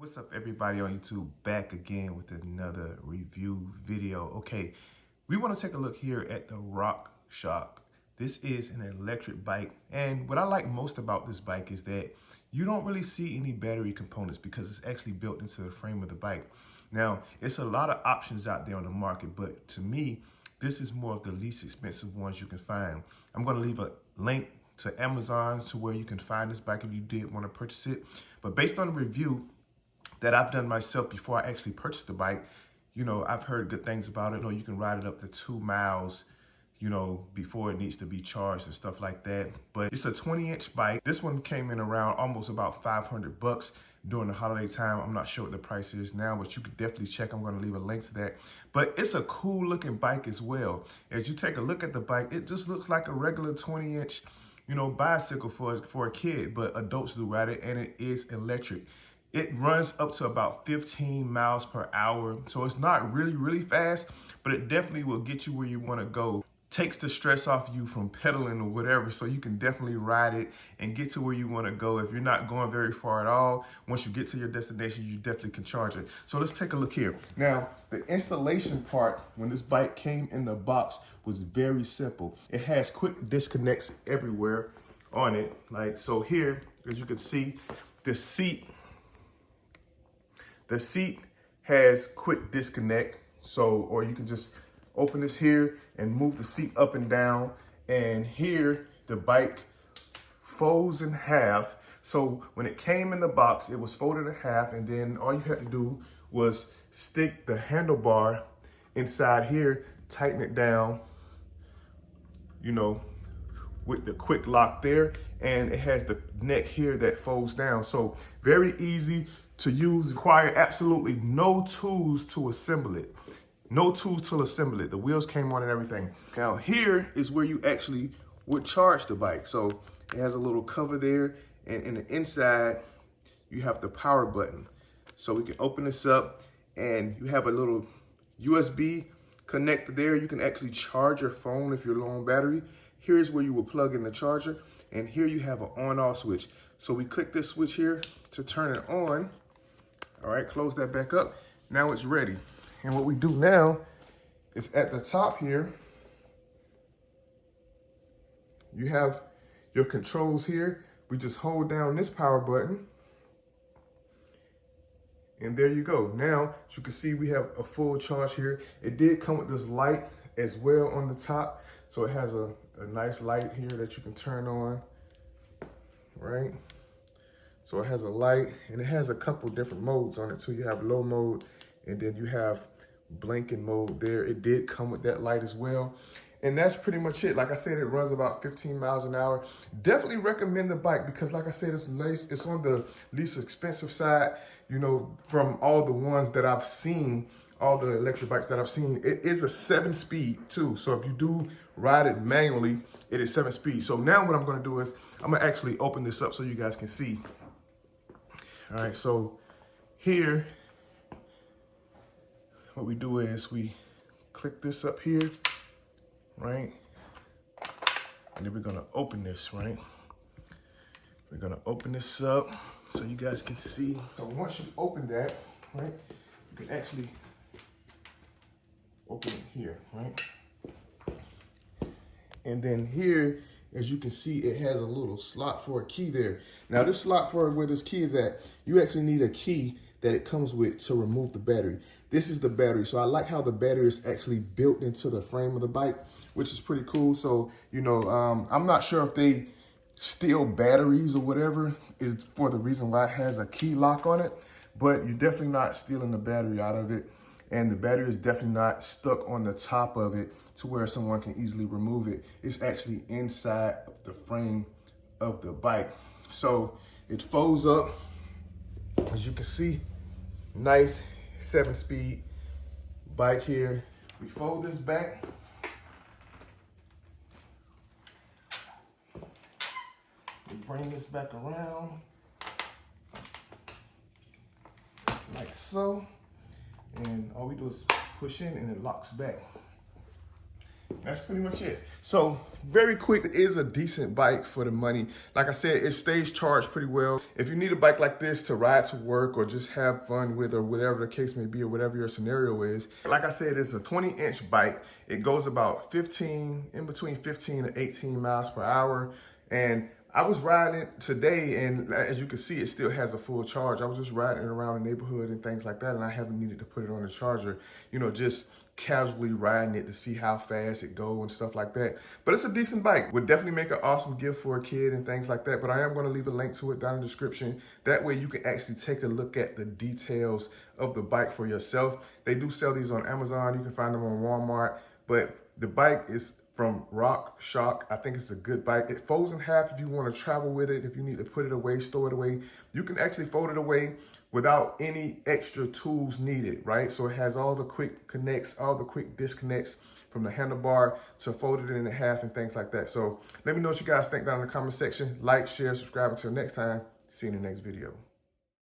What's up, everybody on YouTube? Back again with another review video. Okay, we want to take a look here at the ROCKSHARK. This is an electric bike, and what I like most about this bike is that you don't really see any battery components because it's actually built into the frame of the bike. Now, it's a lot of options out there on the market, but to me, this is more of the least expensive ones you can find. I'm going to leave a link to Amazon to where you can find this bike if you did want to purchase it. But based on the review that I've done myself before I actually purchased the bike, you know, I've heard good things about it. You know, you can ride it up to 2 miles, you know, before it needs to be charged and stuff like that. But it's a 20-inch bike. This one came in around almost about $500 during the holiday time. I'm not sure what the price is now, but you could definitely check. I'm going to leave a link to that. But it's a cool looking bike as well. As you take a look at the bike, it just looks like a regular 20-inch, you know, bicycle for a kid, but adults do ride it, and it is electric. It runs up to about 15 miles per hour. So it's not really fast, but it definitely will get you where you want to go. Takes the stress off you from pedaling or whatever, so you can definitely ride it and get to where you want to go. If you're not going very far at all, once you get to your destination, you definitely can charge it. So let's take a look here. Now, the installation part, when this bike came in the box, was very simple. It has quick disconnects everywhere on it. Like, so here, as you can see, the seat has quick disconnect. So, or you can just open this here and move the seat up and down. And here, the bike folds in half. So when it came in the box, it was folded in half. And then all you had to do was stick the handlebar inside here, tighten it down, you know, with the quick lock there. And it has the neck here that folds down. So very easy to use, require absolutely no tools to assemble it. No tools to assemble it. The wheels came on and everything. Now here is where you actually would charge the bike. So it has a little cover there, and in the inside, you have the power button. So we can open this up, and you have a little USB connector there. You can actually charge your phone if you're low on battery. Here's where you will plug in the charger, and here you have an on-off switch. So we click this switch here to turn it on. All right, close that back up. Now it's ready. And what we do now is at the top here, you have your controls here. We just hold down this power button. And there you go. Now, as you can see, we have a full charge here. It did come with this light as well on the top. So it has a nice light here that you can turn on, right? So it has a light, and it has a couple different modes on it too. You have low mode, and then you have blinking mode there. It did come with that light as well. And that's pretty much it. Like I said, it runs about 15 miles an hour. Definitely recommend the bike because, like I said, it's on the least expensive side, you know, from all the ones that I've seen, all the electric bikes that I've seen. It is a 7-speed too. So if you do ride it manually, it is 7 speed. So now what I'm going to do is I'm going to actually open this up so you guys can see. All right, so here, what we do is we click this up here, right? And then we're gonna open this, right? We're gonna open this up so you guys can see. So once you open that, right, you can actually open it here, right? And then here, as you can see, it has a little slot for a key there. Now this slot for where this key is at, you actually need a key that it comes with to remove the battery. This is the battery. So I like how the battery is actually built into the frame of the bike, which is pretty cool. So, you know, I'm not sure if they steal batteries or whatever is for the reason why it has a key lock on it, but you're definitely not stealing the battery out of it. And the battery is definitely not stuck on the top of it to where someone can easily remove it. It's actually inside the frame of the bike. So it folds up, as you can see, nice 7-speed bike here. We fold this back. We bring this back around like so. And all we do is push in and it locks back. That's pretty much it. So very quick, it is a decent bike for the money. Like I said, it stays charged pretty well. If you need a bike like this to ride to work or just have fun with, or whatever the case may be, or whatever your scenario is, like I said, it's a 20-inch bike. It goes about in between 15 to 18 miles per hour. And I was riding it today, and as you can see, it still has a full charge. I was just riding it around the neighborhood and things like that, and I haven't needed to put it on the charger, you know, just casually riding it to see how fast it goes and stuff like that. But it's a decent bike. Would definitely make an awesome gift for a kid and things like that. But I am going to leave a link to it down in the description. That way you can actually take a look at the details of the bike for yourself. They do sell these on Amazon. You can find them on Walmart. But the bike is from ROCKSHARK. I think it's a good bike. It folds in half if you want to travel with it. If you need to put it away, store it away, you can actually fold it away without any extra tools needed, right? So it has all the quick connects, all the quick disconnects from the handlebar to fold it in half and things like that. So let me know what you guys think down in the comment section. Like, share, subscribe. Until next time, see you in the next video.